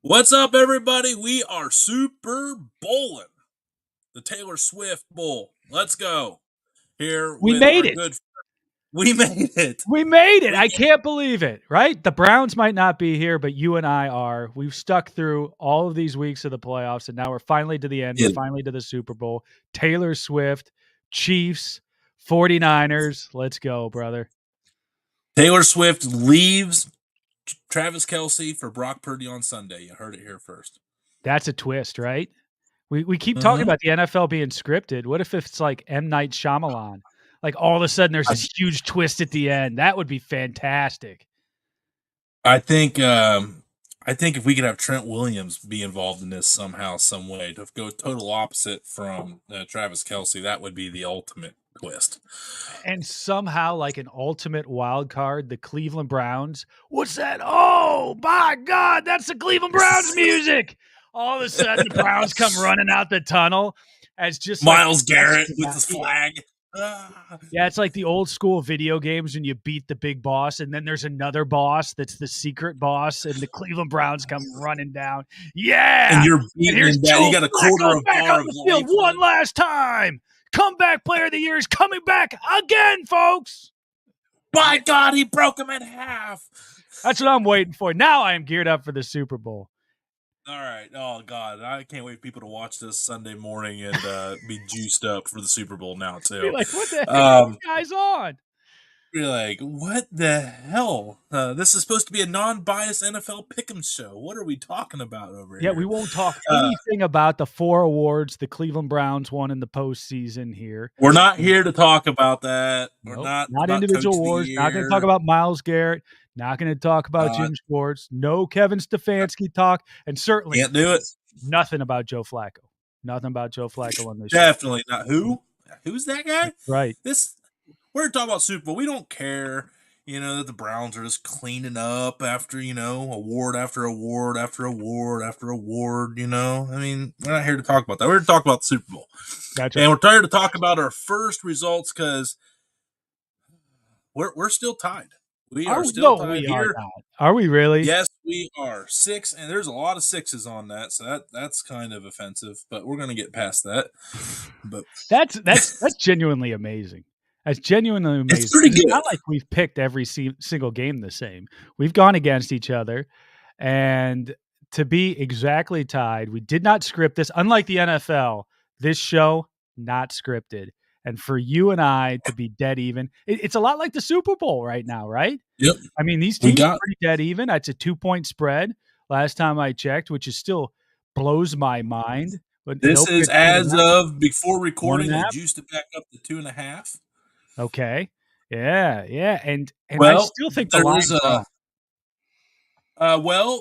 What's up, everybody? We are Super Bowling, the Taylor Swift Bowl. Let's go. Here We with made our it. good. We made it. We made it. We I can't believe it, right? The Browns might not be here, but you and I are. We've stuck through all of these weeks of the playoffs, and now we're finally to the end. We're Yeah. finally to the Super Bowl. Taylor Swift, Chiefs, 49ers. Let's go, brother. Taylor Swift leaves Travis Kelce for Brock Purdy on Sunday. You heard it here first. That's a twist, right? We keep talking about the NFL being scripted. What if it's like M. Night Shyamalan? Like all of a sudden there's this huge twist at the end. That would be fantastic. I think if we could have Trent Williams be involved in this somehow, some way, to go total opposite from Travis Kelce, that would be the ultimate twist. And somehow, like an ultimate wild card, the Cleveland Browns. What's that? Oh my God, that's the Cleveland Browns music. All of a sudden, the Browns come running out the tunnel as just Myles Garrett with his flag. Yeah, it's like the old school video games when you beat the big boss, and then there's another boss that's the secret boss, and the Cleveland Browns come running down. Yeah, and you're beating him down. You got a quarter of back on the field one last time. Comeback player of the year is coming back again, folks. By God, he broke him in half. That's what I'm waiting for. Now I am geared up for the Super Bowl. All right. Oh, God. I can't wait for people to watch this Sunday morning and be juiced up for the Super Bowl now, too. Be like, what the heck are these guys on? You're like, what the hell? This is supposed to be a non-biased NFL Pickem show. What are we talking about over here? Yeah, we won't talk anything about the 4 awards the Cleveland Browns won in the postseason here. We're not here to talk about that. We're not individual awards. Not going to talk about Myles Garrett. Not going to talk about Jim Schwartz. No Kevin Stefanski talk. And certainly can't do it. Nothing about Joe Flacco. Nothing about Joe Flacco on this Definitely show. Not. Who? Who's that guy? Right. We're talking about Super Bowl. We don't care, that the Browns are just cleaning up after, award after award after award after award, I mean, we're not here to talk about that. We're here to talk about the Super Bowl. Gotcha. And we're here to talk about our first results because we're still tied. We are still tied here. Are we really? Yes, we are. 6, and there's a lot of 6s on that, so that's kind of offensive, but we're going to get past that. But that's genuinely amazing. That's genuinely amazing. It's pretty good. It's not like we've picked every single game the same. We've gone against each other, and to be exactly tied, we did not script this. Unlike the NFL, this show, not scripted. And for you and I to be dead even, it's a lot like the Super Bowl right now, right? Yep. I mean, these teams are pretty dead even. It's a 2-point spread last time I checked, which is still blows my mind. But this is as of before recording. They juiced it back up to 2.5. Okay. Yeah. And well, I still think the line's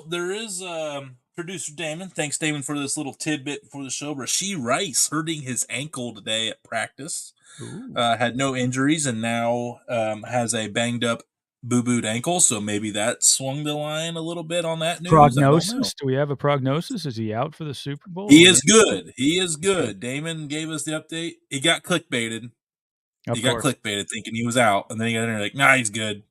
there is producer Damon. Thanks, Damon, for this little tidbit before the show. Rasheed Rice hurting his ankle today at practice. Had no injuries and now has a banged up boo-booed ankle, so maybe that swung the line a little bit on that news. Prognosis? Do we have a prognosis? Is he out for the Super Bowl? He is good. He is good. Damon gave us the update. He got clickbaited. Got clickbaited thinking he was out, and then he got in there like, nah, he's good.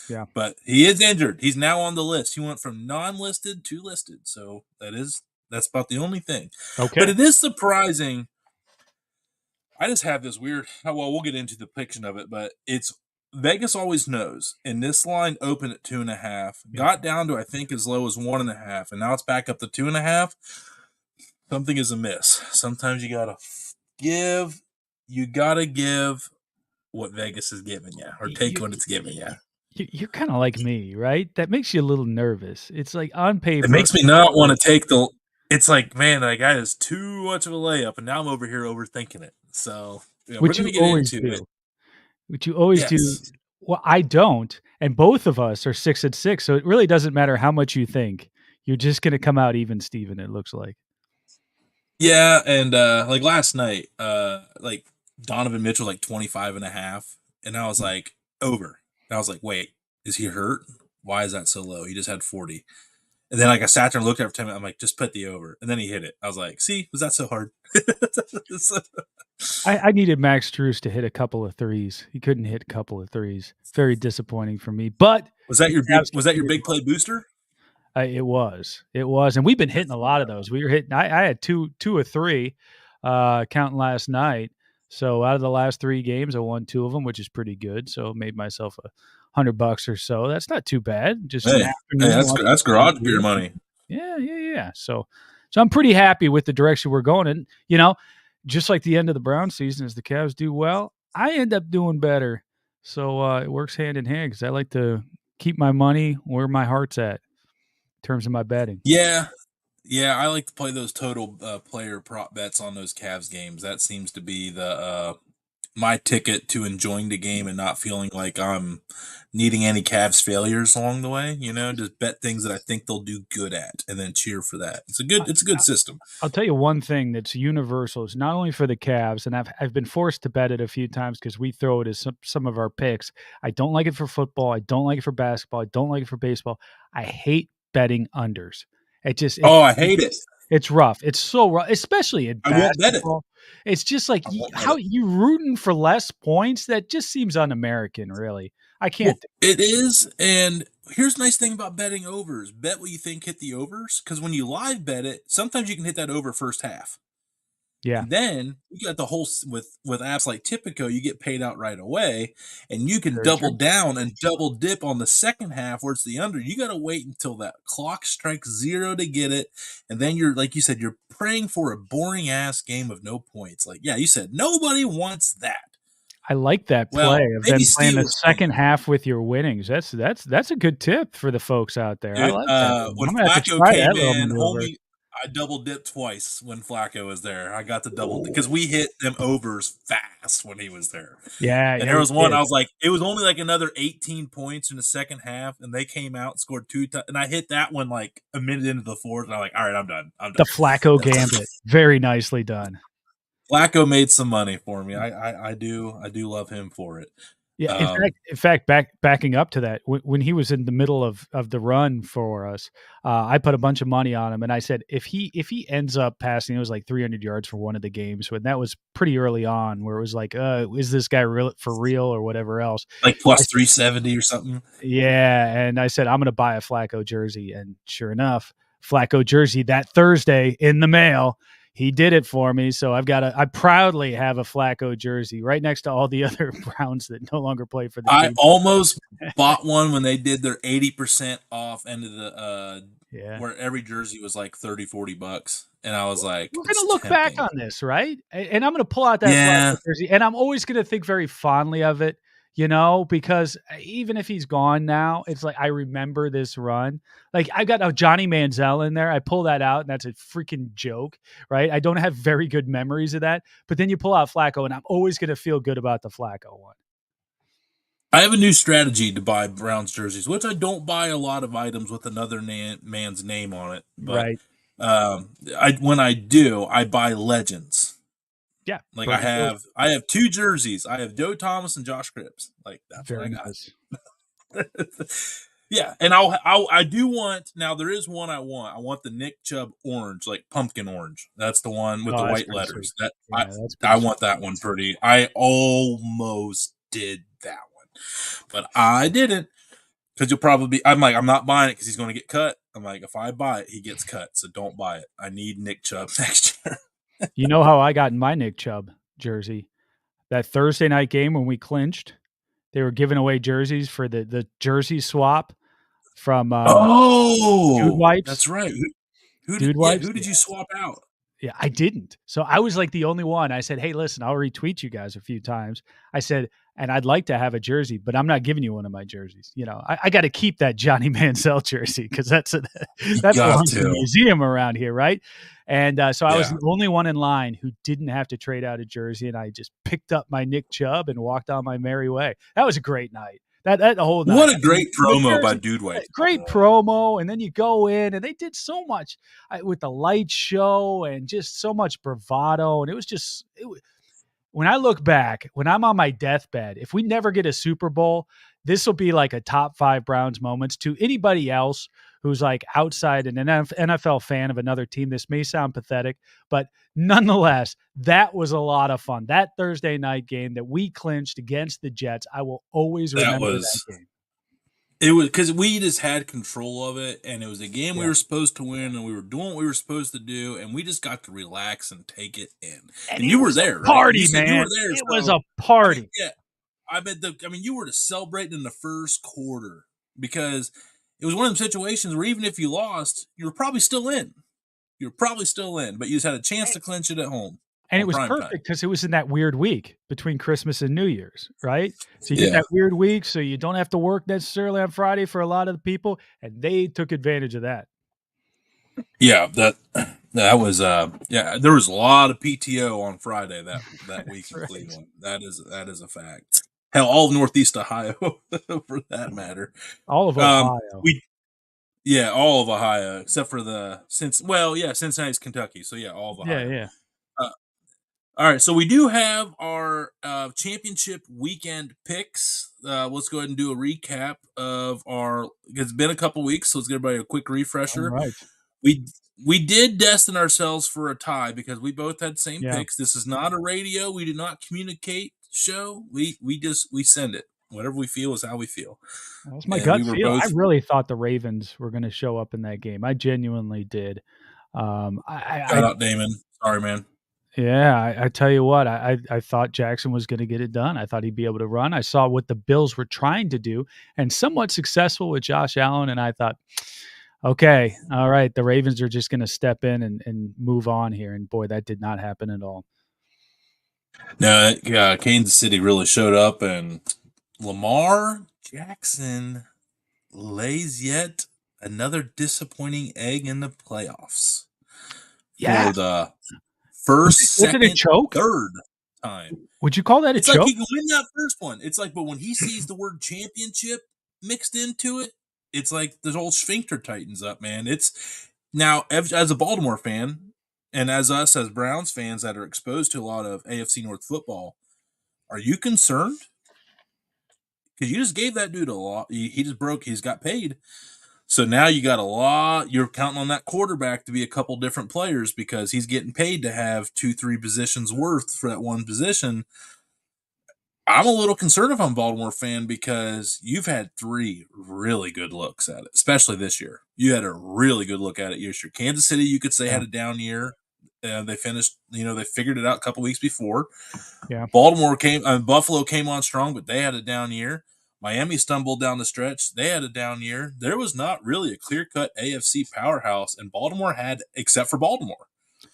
Yeah. But he is injured. He's now on the list. He went from non-listed to listed, so that's about the only thing. Okay. But it is surprising. I just have this weird, well, we'll get into the depiction of it, but it's Vegas always knows. And this line opened at 2.5, got down to I think as low as 1.5, and now it's back up to 2.5. Something is amiss. Sometimes you gotta give what Vegas is giving you, or take what it's giving you. You're kind of like me, right? That makes you a little nervous. It's like on paper. It makes me not want to take the. It's like, man, that guy is too much of a layup, and now I'm over here overthinking it. So, which you always do. Which you always do. Well, I don't, and both of us are 6-6, so it really doesn't matter how much you think. You're just going to come out even, Steven, it looks like. Yeah, and like last night, like Donovan Mitchell, like 25.5, and I was like, over. And I was like, wait, is he hurt? Why is that so low? He just had 40. And then like I sat there and looked at it for 10 minutes. I'm like, just put the over. And then he hit it. I was like, see, was that so hard? I needed Max Strus to hit a couple of threes. He couldn't hit a couple of threes. Very disappointing for me. But was that your big play booster? It was, and we've been hitting That's a lot of incredible. those. We were hitting. I had two or three, counting last night. So out of the last 3 games, I won 2 of them, which is pretty good. So made myself $100 or so. That's not too bad. Just an Hey, hey, afternoon watching that's some garage beer movies. money. Yeah, yeah, yeah. So I'm pretty happy with the direction we're going. And just like the end of the Brown season, as the Cavs do well, I end up doing better. So it works hand in hand because I like to keep my money where my heart's at in terms of my betting. Yeah, yeah, I like to play those total player prop bets on those Cavs games. That seems to be the my ticket to enjoying the game and not feeling like I'm needing any Cavs failures along the way. Just bet things that I think they'll do good at, and then cheer for that. It's a good system. I'll tell you one thing that's universal. It's not only for the Cavs, and I've been forced to bet it a few times because we throw it as some of our picks. I don't like it for football. I don't like it for basketball. I don't like it for baseball. I hate betting unders. It just Oh, I hate it. it's rough. It's so rough, especially in I won't bet it. basketball. It's just like I won't bet how it. you rooting for less points. That just seems un-American. Really, I can't. Well, it is, and here's the nice thing about betting overs. Bet what you think hit the overs, because when you live bet it, sometimes you can hit that over first half. Yeah, And then you got the whole with apps like Tipico, you get paid out right away, and you can very double true. down and double dip on the second half where it's the under. You got to wait until that clock strikes 0 to get it, and then you're like you said, you're praying for a boring ass game of no points. Like you said, nobody wants that. I like that play Well, of maybe then playing the Steelers second fans. half with your winnings. That's a good tip for the folks out there. I Dude, like that one. when I'm gonna have to Flacco try came that little in, maneuver. homie, I double dipped twice when Flacco was there. I got the double because we hit them overs fast when he was there. Yeah, And yeah, there we was one did. I was like, it was only like another 18 points in the second half, and they came out, scored and I hit that one like a minute into the fourth, and I'm like, all right, I'm done. I'm The done. Flacco gambit. Very nicely done. Flacco made some money for me. I do love him for it. Yeah, Um, in fact, backing up to that, when he was in the middle of the run for us, I put a bunch of money on him, and I said if he ends up passing, it was like 300 yards for one of the games, when that was pretty early on, where it was like, is this guy real for real or whatever else? like I plus said, 370 or something. yeah, and I said I'm going to buy a Flacco jersey, and sure enough, Flacco jersey that Thursday in the mail. He did it for me, so I proudly have a Flacco jersey right next to all the other Browns that no longer play for the I team. almost bought one when they did their 80% off end of the Yeah. where every jersey was like 30-40 bucks, and I was like, We're it's gonna look back tempting. on this, right? And I'm gonna pull out that Yeah, Flacco jersey, and I'm always gonna think very fondly of it, because even if he's gone now, it's like I remember this run. Like I got a Johnny Manziel in there. I pull that out, and that's a freaking joke, right? I don't have very good memories of that, but then you pull out Flacco, and I'm always gonna feel good about the Flacco one. I have a new strategy to buy Browns jerseys, which I don't buy a lot of items with another man's name on it. But Right? I when I do, I buy legends. Yeah. Like Perfect choice. I have 2 jerseys. I have Joe Thomas and Josh Cripps. Like that's what I Very got. nice. Yeah, and I do want now. There is one I want. I want the Nick Chubb orange, like pumpkin orange. That's the one with the Oh, that's white pretty sweet. letters. That Yeah, that's I pretty sweet. want that one pretty. I almost did that one, but I didn't because you'll probably be. I'm like I'm not buying it because he's going to get cut. I'm like if I buy it, he gets cut. So don't buy it. I need Nick Chubb next year. You know how I got in my Nick Chubb jersey? That Thursday night game when we clinched, they were giving away jerseys for the jersey swap from Dude Oh, Wipes. that's right. Dude Wipes. Who did you swap out? Yeah, I didn't. So I was like the only one. I said, "Hey, listen, I'll retweet you guys a few times." I said, "And I'd like to have a jersey, but I'm not giving you one of my jerseys. I got to keep that Johnny Manziel jersey because You that got belongs in a to. museum around here, right?" And so I was Yeah. the only one in line who didn't have to trade out a jersey, and I just picked up my Nick Chubb and walked on my merry way. That was a great night. That the whole night. What a I mean, great the promo by jersey, Dude Wipes, by the great way. promo, and then you go in, and they did so much with the light show and just so much bravado. And it was just, when I look back, when I'm on my deathbed, if we never get a Super Bowl, this will be like a top 5 Browns moments. To anybody else who's like outside an NFL fan of another team, this may sound pathetic, but nonetheless, that was a lot of fun. That Thursday night game that we clinched against the Jets, I will always That remember that was game. It was because we just had control of it, and it was a game we Yeah. were supposed to win, and we were doing what we were supposed to do, and we just got to relax and take it in. And And it you were was a there, right? You party, said you were man. there, It was so a I mean, party. yeah, I mean, you were to celebrate in the first quarter because it was one of those situations where even if you lost, you were probably still in. You're probably still in, but you just had a chance to clinch it at home And it on was prime perfect time. because it was in that weird week between Christmas and New Year's, right? So you get Yeah, that weird week, so you don't have to work necessarily on Friday for a lot of the people, and they took advantage of that. yeah. That was yeah. There was a lot of PTO on Friday that week That's in right. Cleveland. That is a fact. Hell, all of Northeast Ohio, for that matter. All of Ohio. We Yeah, all of Ohio except for Cincinnati's Kentucky. So yeah, all of Yeah, Ohio. yeah. Uh, All right, so we do have our championship weekend picks. Let's go ahead and do a recap of our. It's been a couple weeks, so let's give everybody a quick All refresher. right. We we did destine ourselves for a tie because we both had the same Yeah. picks. This is not a radio. We do not communicate show. We send it. Whatever we feel is how we feel. That was my And we gut were feel. I both really thought the Ravens were gonna show up in that game. I genuinely did. I shout out Damon. Sorry, man. Yeah, I tell you what, I thought Jackson was gonna get it done. I thought he'd be able to run. I saw what the Bills were trying to do and somewhat successful with Josh Allen, and I thought, "Okay, all right, the Ravens are just gonna step in and move on here," and boy, that did not happen at all. No, yeah, Kansas City really showed up, and Lamar Jackson lays yet another disappointing egg in the playoffs Yeah. for the Was first, it a second, choke? third time. Would you call that a It's like choke? he can win that first one. It's like, but when he sees the word championship mixed into it, it's like the whole sphincter tightens up, man. It's now as a Baltimore fan and as us as Browns fans that are exposed to a lot of AFC North football, are you concerned? Because you just gave that dude a lot. He just broke. He's got paid. So now you got a lot. You're counting on that quarterback to be a couple different players because he's getting paid to have 2, 3 positions worth for that one position. I'm a little concerned if I'm a Baltimore fan because you've had 3 really good looks at it, especially this year. You had a really good look at it this year. Kansas City, you could say, Yeah, had a down year. They finished, they figured it out a couple weeks before. yeah. Buffalo came on strong, but they had a down year. Miami stumbled down the stretch. They had a down year. There was not really a clear cut AFC powerhouse, and Baltimore had, except for Baltimore.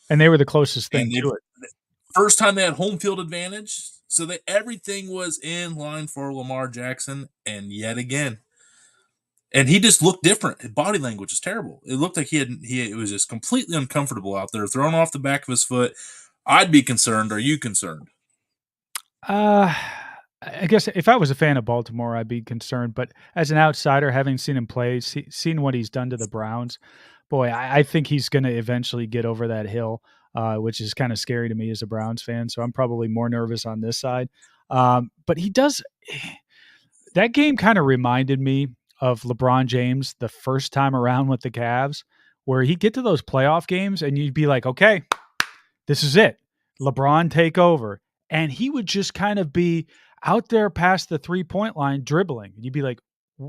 And they were the closest And thing they to it. first time they had home field advantage, so that everything was in line for Lamar Jackson, and yet again, and he just looked different. His body language is terrible. It looked like it was just completely uncomfortable out there, thrown off the back of his foot. I'd be concerned. Are you concerned? Uh, I guess if I was a fan of Baltimore, I'd be concerned. But as an outsider, having seen him play, seen what he's done to the Browns, boy, I think he's going to eventually get over that hill, which is kind of scary to me as a Browns fan. So I'm probably more nervous on this side. But he does that game kind of reminded me of LeBron James the first time around with the Cavs, where he'd get to those playoff games and you'd be like, okay, this is it. LeBron take over. And he would just kind of be out there past the 3-point line dribbling. And you'd be like,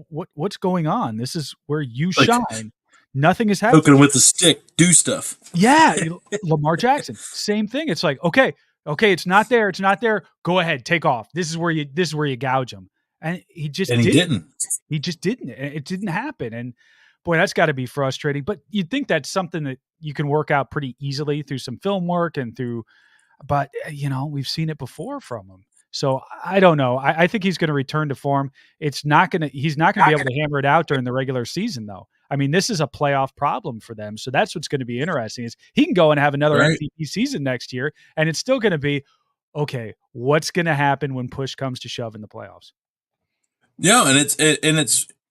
what's going on? This is where you Like shine. Nothing is happening. poking with the stick, do stuff. Yeah, Lamar Jackson, same thing. It's like, okay, it's not there. It's not there. Go ahead, take off. This is where you gouge him. And he just And he didn't. didn't. He just didn't. It didn't happen. And boy, that's got to be frustrating. But you'd think that's something that you can work out pretty easily through some film work and through but we've seen it before from him. So I don't know. I think he's going to return to form. He's not going to be able to hammer it out during the regular season, though. I mean, this is a playoff problem for them. So that's what's going to be interesting is he can go and have another Right. MVP season next year, and it's still going to be okay. What's going to happen when push comes to shove in the playoffs? Yeah, and it's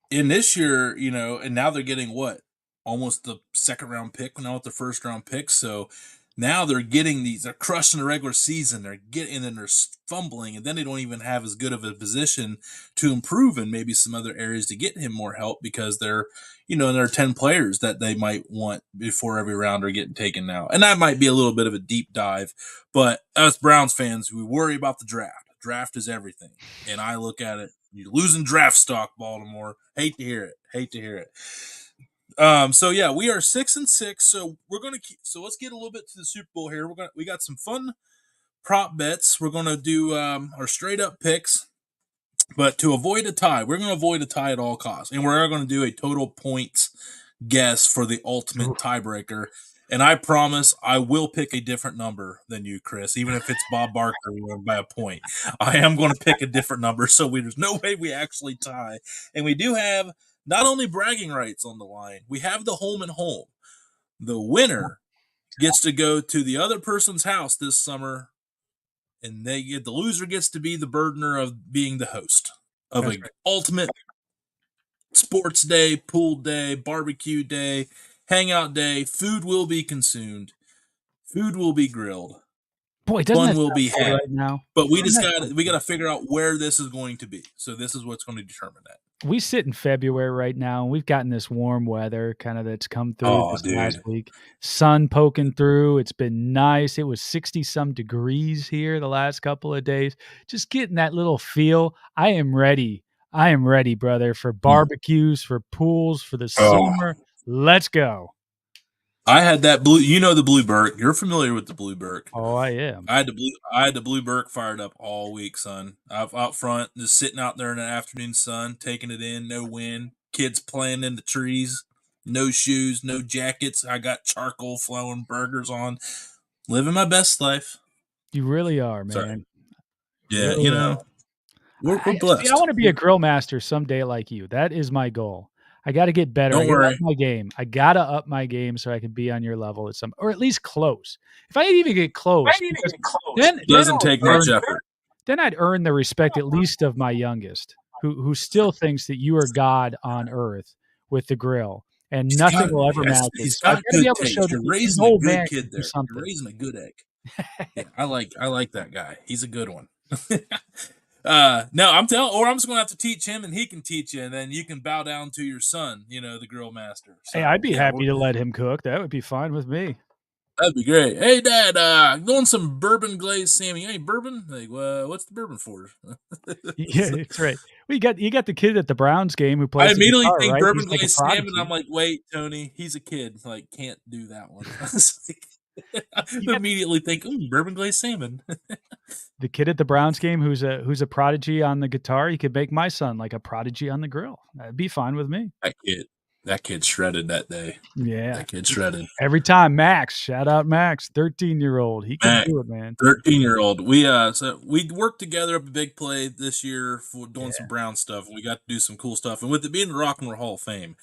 in this year, and now they're getting what? Almost the second round pick now with the first round pick. So now they're crushing the regular season. They're getting and then they're fumbling, and then they don't even have as good of a position to improve in maybe some other areas to get him more help because there are 10 players that they might want before every round are getting taken now. And that might be a little bit of a deep dive, but us Browns fans, we worry about the draft. Draft is everything. And I look at it You're losing draft stock, Baltimore. Hate to hear it. Hate to hear it. So yeah, we are 6-6. So we're gonna keep. So let's get a little bit to the Super Bowl here. We got some fun prop bets. We're gonna do our straight up picks, but to avoid a tie, we're gonna avoid a tie at all costs, and we're gonna do a total points guess for the ultimate Oof. tiebreaker. And I promise I will pick a different number than you, Chris, even if it's Bob Barker by a point. I am going to pick a different number, so there's no way we actually tie. And we do have not only bragging rights on the line, we have the home and home. The winner gets to go to the other person's house this summer, and the loser gets to be the burdener of being the host of That's an right. ultimate sports day, pool day, barbecue day, hangout day. Food will be consumed. Food will be grilled. Boy, doesn't Fun that will sound be good had. right now? But we Doesn't just that got sound we got good? to figure out where this is going to be. So this is what's going to determine that. We sit in February right now, and we've gotten this warm weather kind of that's come through Oh, this last dude. week. Sun poking through. It's been nice. It was 60 some degrees here the last couple of days. Just getting that little feel. I am ready. I am ready, brother, for Mm. barbecues, for pools, for the Oh, summer. Let's go. I had that blue. You know the blue Burke. You're familiar with the blue Burke. Oh, I am. I had the blue Burke fired up all week, son. Out front, just sitting out there in the afternoon sun, taking it in. No wind. Kids playing in the trees. No shoes, no jackets. I got charcoal flowing, burgers on, living my best life. You really are, Sorry. man. Yeah, Really are. we're See, I blessed. wanna be a grill master someday like you. That is my goal. I gotta get better. I Don't gotta up worry. my game. I gotta up my game so I can be on your level at some or at least close. If I even get close, because then Doesn't I'll take much earn effort. then I'd earn the respect at least of my youngest, who still thinks that you are God on earth with the grill, and He's nothing got will ever yes, match it. he's So I got gotta be good able to show taste. that You're this raising a old good man can kid do there. You're something. raising a good egg. Yeah, I like that guy. He's a good one. No, I'm telling, or I'm just gonna have to teach him, and he can teach you, and then you can bow down to your son. The grill master. Hey, I'd So be yeah, happy to let him cook. That would be fine with me. that'd be great. Hey, Dad, going some bourbon glazed salmon. Hey, bourbon? Like, what's the bourbon for? Yeah, that's right. Well, you got the kid at the Browns game who I plays the immediately guitar, think right? bourbon He's like a glazed salmon. I'm prodigy. like, wait, Tony, he's a kid. Like, can't do that one. It's like- I You got immediately think, ooh, bourbon glazed salmon. the kid at the Browns game who's a prodigy on the guitar. He could make my son like a prodigy on the grill. That'd be fine with me. That kid shredded that day. Yeah. That kid shredded. Every time Max, shout out Max, 13-year-old. He can Mac, do it, man. 13-year-old. We worked together up a big play this year for doing some Yeah. Brown stuff. We got to do some cool stuff, and with it being the Rock and Roll Hall of Fame,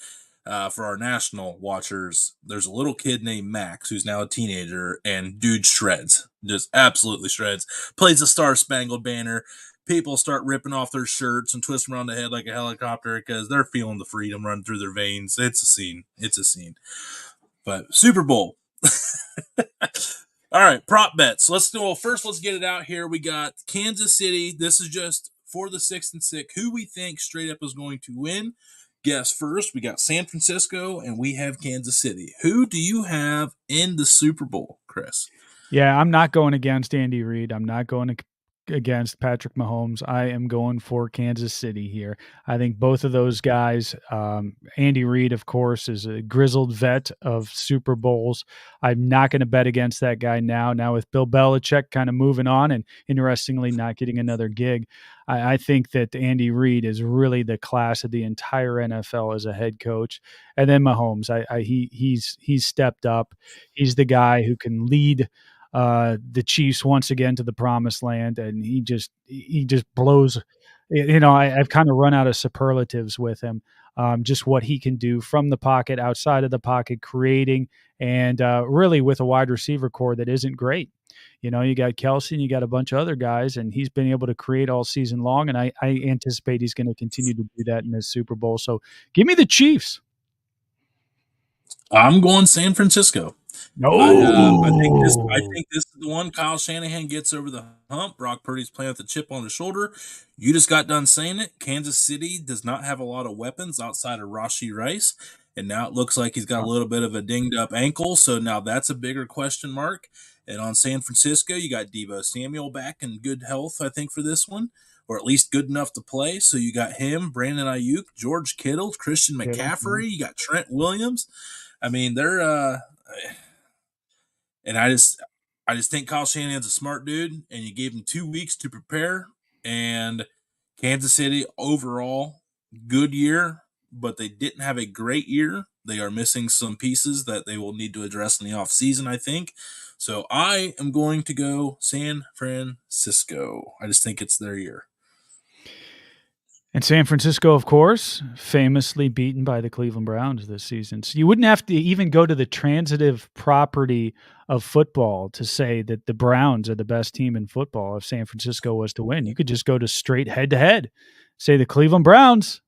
for our national watchers, there's a little kid named Max who's now a teenager, and dude shreds, just absolutely shreds. Plays the Star Spangled Banner. People start ripping off their shirts and twisting around the head like a helicopter because they're feeling the freedom run through their veins. It's a scene. It's a scene. But Super Bowl. All right, prop bets. Let's do. Well, first, let's get it out here. We got Kansas City. This is just for the 6-6. Who we think straight up is going to win? Guess first. We got San Francisco and we have Kansas City. Who do you have in the Super Bowl, Chris? Yeah, I'm not going against Andy Reid. I'm not going against Patrick Mahomes. I am going for Kansas City here. I think both of those guys, Andy Reid, of course, is a grizzled vet of Super Bowls. I'm not going to bet against that guy now. Now, with Bill Belichick kind of moving on and interestingly not getting another gig, I think that Andy Reid is really the class of the entire NFL as a head coach. And then Mahomes, he's stepped up. He's the guy who can lead the Chiefs once again to the promised land, and he just blows. I've kind of run out of superlatives with him. Just what he can do from the pocket, outside of the pocket, creating, and really with a wide receiver core that isn't great. You got Kelsey and you got a bunch of other guys, and he's been able to create all season long. And I anticipate he's going to continue to do that in this Super Bowl. So give me the Chiefs. I'm going San Francisco. I think this is the one Kyle Shanahan gets over the hump. Brock Purdy's playing with a chip on his shoulder. You just got done saying it. Kansas City does not have a lot of weapons outside of Rashi Rice, and now it looks like he's got a little bit of a dinged up ankle. So now that's a bigger question mark. And on San Francisco, you got Devo Samuel back in good health, I think, for this one. or at least good enough to play. So you got him, Brandon Ayuk, George Kittle, Christian Kittle, yeah. McCaffrey. You got Trent Williams. I mean, they're and I just think Kyle Shanahan's a smart dude, and you gave him 2 weeks to prepare. And Kansas City overall good year, but they didn't have a great year. They are missing some pieces that they will need to address in the offseason, I think. So I am going to go San Francisco. I just think it's their year. And San Francisco, of course, famously beaten by the Cleveland Browns this season. So you wouldn't have to even go to the transitive property of football to say that the Browns are the best team in football if San Francisco was to win. You could just go to straight head to head. Say the Cleveland Browns,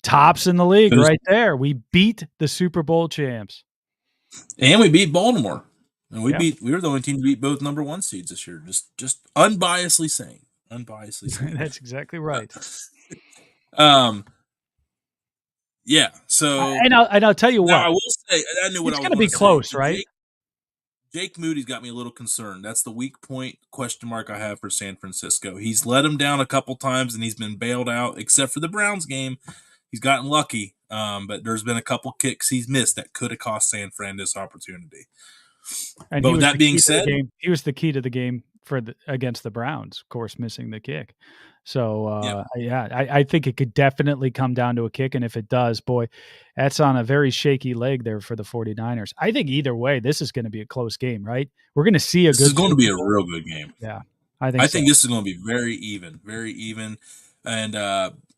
tops in the league right there. We beat the Super Bowl champs. And we beat Baltimore. And we Yeah. were the only team to beat both number 1 seeds this year. Just unbiasedly saying. That's exactly right. Yeah. So and I'll tell you what. I will say I knew what it's I was going to be close, say. right? Jake Moody's got me a little concerned. That's the weak point question mark I have for San Francisco. He's let him down a couple times and he's been bailed out, except for the Browns game. He's gotten lucky, but there's been a couple kicks he's missed that could have cost San Fran this opportunity. And but with that being said, he was the key to the game against the Browns, of course, missing the kick. So, I think it could definitely come down to a kick. And if it does, boy, that's on a very shaky leg there for the 49ers. I think either way, this is going to be a close game, right? We're going to see this is going to be a real good game. Yeah, I think this is going to be very even. And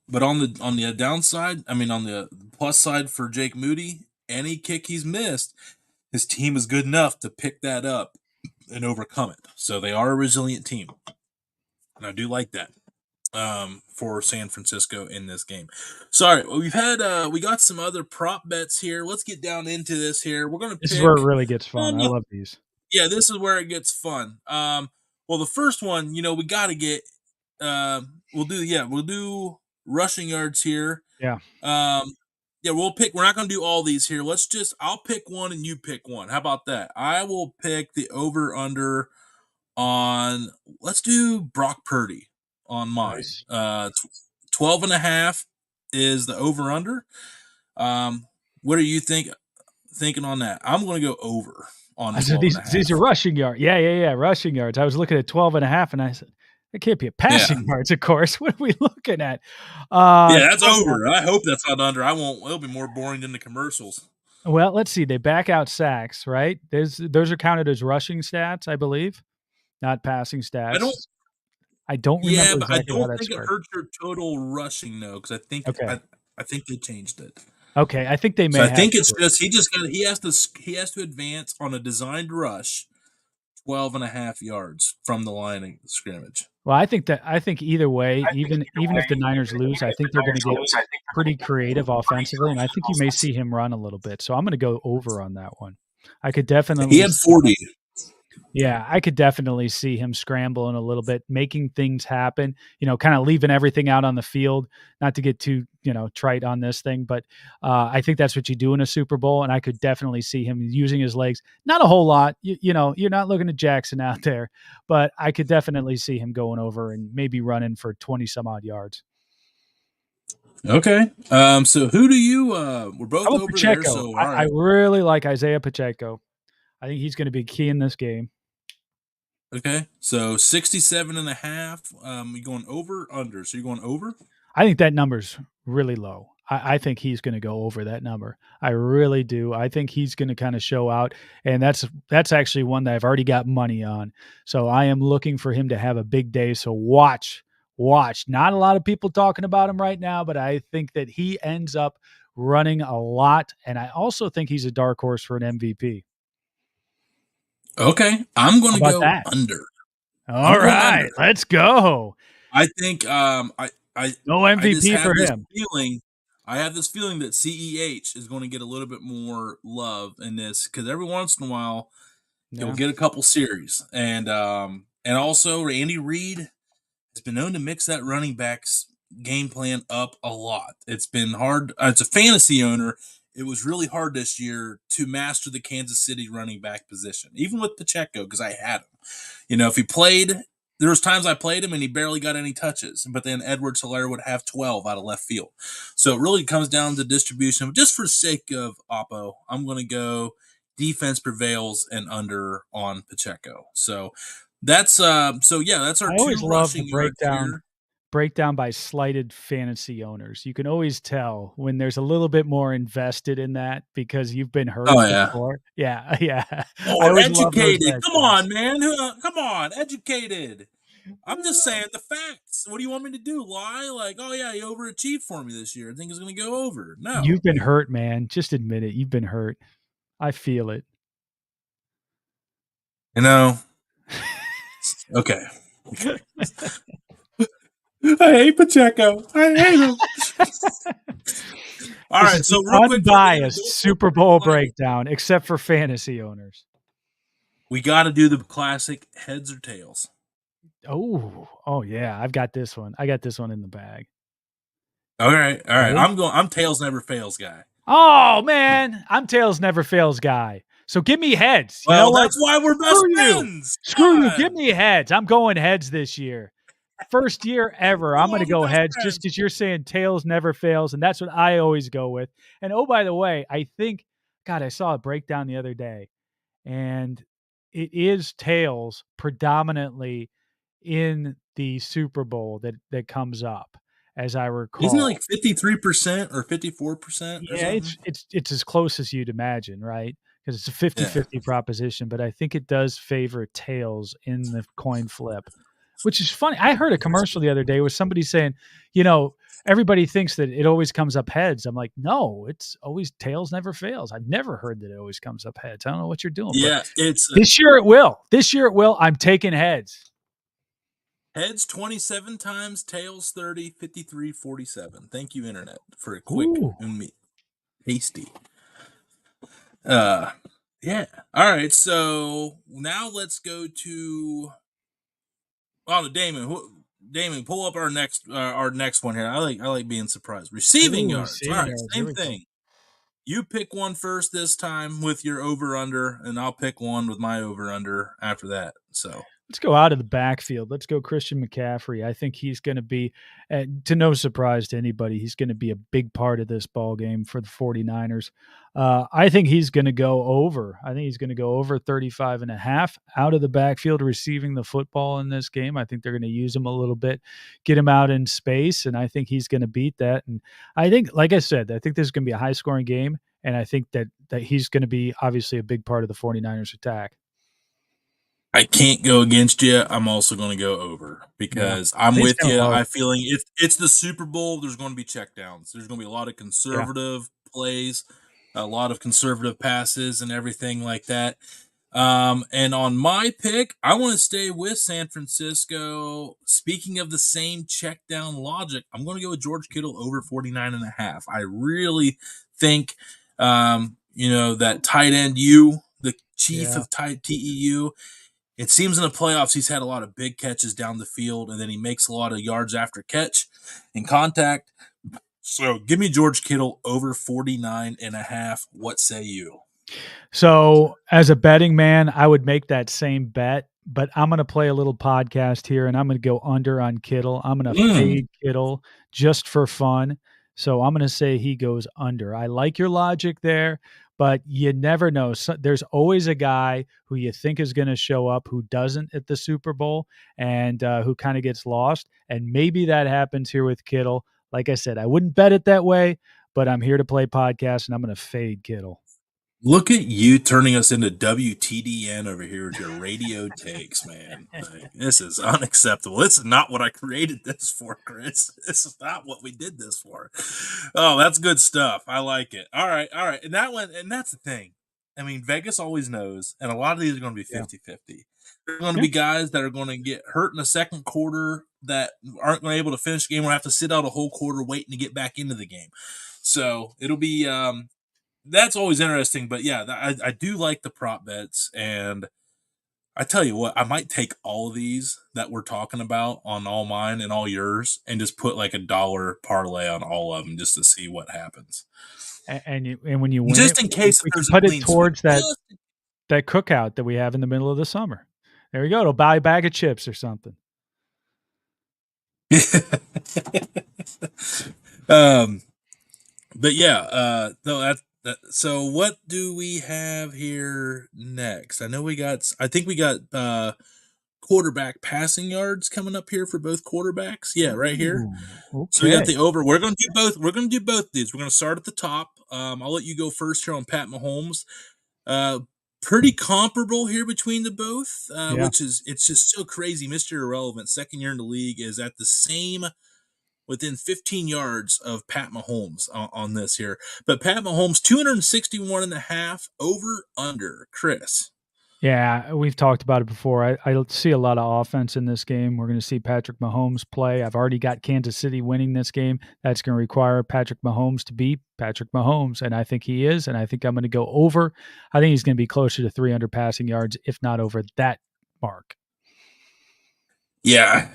but on the downside, I mean, on the plus side for Jake Moody, any kick he's missed, his team is good enough to pick that up and overcome it. So they are a resilient team. And I do like that for San Francisco in this game. Sorry, we got some other prop bets here. Let's get down into this here. We're going to This is where it really gets fun. I love these. Yeah, this is where it gets fun. Well, the first one, we got to get we'll do rushing yards here. Yeah. We'll pick. We're not going to do all these here. I'll pick one and you pick one. How about that? I will pick the over under on. Let's do Brock Purdy on mine. Nice. 12 and a half is the over under. What are you thinking on that? I'm going to go over on these are rushing yards. Yeah. Rushing yards. I was looking at 12 and a half and I said, it can't be a passing yards, of course. What are we looking at? That's over. I hope that's not under. It'll be more boring than the commercials. Well, let's see. They back out sacks, right? Those are counted as rushing stats, I believe, not passing stats. I don't remember. Yeah, but I don't think it hurts your total rushing though, because I think I think they changed it. Okay, I think they may. So I think it's just he has to advance on a designed rush 12 and a half yards from the line of scrimmage. Well, I think either way, even if the Niners lose, I think they're going to get pretty creative offensively, and I think you may see him run a little bit. So I'm going to go over on that one. I could definitely. He had 40. Yeah, I could definitely see him scrambling a little bit, making things happen, kind of leaving everything out on the field, not to get too, trite on this thing. But I think that's what you do in a Super Bowl. And I could definitely see him using his legs. Not a whole lot. You're not looking at Jackson out there, but I could definitely see him going over and maybe running for 20 some odd yards. Okay. So who do you, we're both over Pacheco. there. So I really like Isaiah Pacheco. I think he's going to be key in this game. Okay, so 67 and a half. You going over, under? So you're going over? I think that number's really low. I think he's going to go over that number. I really do. I think he's going to kind of show out, and that's actually one that I've already got money on. So I am looking for him to have a big day. So watch. Not a lot of people talking about him right now, but I think that he ends up running a lot, and I also think he's a dark horse for an MVP. Okay, I'm going to go under. All right, let's go. I think no MVP for him. I have this feeling that CEH is going to get a little bit more love in this because every once in a while he'll get a couple series, and also Andy Reid has been known to mix that running back's game plan up a lot. It's been hard. As a fantasy owner, it was really hard this year to master the Kansas City running back position, even with Pacheco, because I had him. If he played there was times I played him and he barely got any touches, but then Edwards Hilaire would have 12 out of left field. So it really comes down to distribution. But just for the sake of Oppo, I'm going to go defense prevails and under on Pacheco. So that's that's our I always two love the rushing yards breakdown here. breakdown by slighted fantasy owners. You can always tell when there's a little bit more invested in that because you've been hurt Oh yeah. before. Yeah, yeah. I Or always love those educated. Come breakdowns. on, man. Come on, educated. I'm just saying the facts. What do you want me to do? Lie? Like, oh yeah, he overachieved for me this year. I think he's going to go over. No. You've been hurt, man. Just admit it. You've been hurt. I feel it. You know. Okay. I hate Pacheco. I hate him. All This right. is the So real quick for Damon, unbiased Super Bowl breakdown, except for fantasy owners. we got to do the classic heads or tails. Oh yeah, I've got this one. I got this one in the bag. All right. Ready? I'm tails never fails guy. Oh man, I'm tails never fails guy. So give me heads. You know Well, what? that's why we're best Screw you. friends. Screw you. God. Give me heads. I'm going heads this year. First year ever. I'm That's why going to we're go best heads just friends. because you're saying tails never fails. And that's what I always go with. And oh, by the way, I think, God, I saw a breakdown the other day and it is tails predominantly in the Super Bowl that comes up, as I Isn't it recall. like 53% or 54% or Yeah, something? it's as close as you'd imagine, right? Because it's a Yeah. 50-50 proposition, but I think it does favor tails in the coin flip, which is funny. I heard a commercial the other day where somebody saying, you know, everybody thinks that it always comes up heads. I'm like, no, it's always tails never fails. I've never heard that it always comes up heads. I don't know what you're doing, but Yeah. It's this year it will. This year it will. I'm taking heads. heads 27 times, tails 30, 53, 47. Thank you, Internet, for a quick Ooh. and hasty. Uh, yeah. All right. So now let's go to Damon. Damon, pull up our next one here. I like being surprised. Receiving Ooh, yards. All receiving right, yards. Here same we go. thing. You pick one first this time with your over under, and I'll pick one with my over under after that. So Let's go out of the backfield. Let's go Christian McCaffrey. I think he's going to be, to no surprise to anybody, he's going to be a big part of this ball game for the 49ers. I think he's going to go over. I think he's going to go over 35 and a half out of the backfield receiving the football in this game. I think they're going to use him a little bit, get him out in space, and I think he's going to beat that. And I think, like I said, I think this is going to be a high-scoring game, and I think that he's going to be obviously a big part of the 49ers attack. I can't go against you. I'm also going to go over Yeah. because I'm He's with kind of you. low. I'm feeling it's the Super Bowl. There's going to be checkdowns. There's going to be a lot of Yeah. conservative plays, a lot of conservative passes, and everything like that. And on my pick, I want to stay with San Francisco. Speaking of the same check down logic, I'm going to go with George Kittle over 49 and a half. I really think, that tight end the chief Yeah. of tight TEU, it seems in the playoffs he's had a lot of big catches down the field, and then he makes a lot of yards after catch in contact. So give me George Kittle over 49 and a half. What say you? So, as a betting man, I would make that same bet, but I'm going to play a little podcast here and I'm going to go under on Kittle. I'm going to Mm. fade Kittle just for fun. So, I'm going to say he goes under. I like your logic there, but you never know. So, there's always a guy who you think is going to show up who doesn't at the Super Bowl and who kind of gets lost. And maybe that happens here with Kittle. Like I said, I wouldn't bet it that way, but I'm here to play podcast and I'm going to fade Kittle. Look at you turning us into WTDN over here with your radio takes, man. Like, this is unacceptable. This is not what I created this for, Chris. This is not what we did this for. Oh, that's good stuff. I like it. All right. And that's the thing. I mean, Vegas always knows, and a lot of these are going to be Yeah. 50-50. There's going to Yeah. be guys that are going to get hurt in the second quarter that aren't going to be able to finish the game or have to sit out a whole quarter waiting to get back into the game. So it'll be that's always interesting. But yeah, I do like the prop bets, and I tell you what, I might take all of these that we're talking about on all mine and all yours, and just put like $1 parlay on all of them just to see what happens. And when you win Just it, in case we can there's a put it clean sweep. towards that cookout that we have in the middle of the summer. There we go. It'll buy a bag of chips or something. um, but yeah, no, so what do we have here next? I know I think we got quarterback passing yards coming up here for both quarterbacks. Yeah, right here. Ooh, So we got okay. the over. We're going to do both. We're going to do both of these. We're going to start at the top. I'll let you go first here on Pat Mahomes. Uh, Pretty comparable here between the both, Yeah. which is it's just so crazy. Mr. Irrelevant, second year in the league, is at the same within 15 yards of Pat Mahomes on this here. But Pat Mahomes, 261 and a half over under. Chris. Yeah, we've talked about it before. I see a lot of offense in this game. We're going to see Patrick Mahomes play. I've already got Kansas City winning this game. That's going to require Patrick Mahomes to be Patrick Mahomes, and I think he is. And I think I'm going to go over. I think he's going to be closer to 300 passing yards, if not over that mark. Yeah,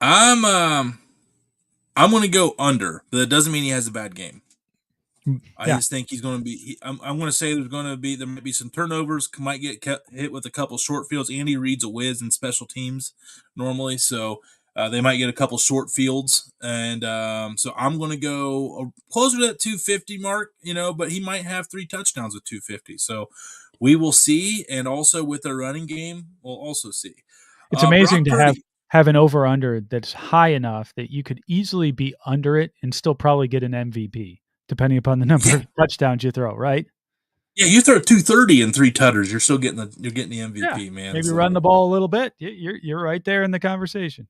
I'm I'm going to go under, but that doesn't mean he has a bad game. I Yeah, just think he's going to be. I'm going to say there might be some turnovers. Might get hit with a couple short fields. Andy Reid's a whiz in special teams normally, so they might get a couple short fields, and so I'm going to go closer to that 250 mark. But he might have 3 touchdowns with 250. So we will see, and also with their running game, we'll also see. it's amazing Brock to have Purdy. have an over under that's high enough that you could easily be under it and still probably get an MVP, depending upon the number Yeah, of touchdowns you throw. Right? yeah. You throw 230 and 3 tutters, you're still getting the Yeah, MVP, man. maybe run So the ball a little bit. You're right there in the conversation.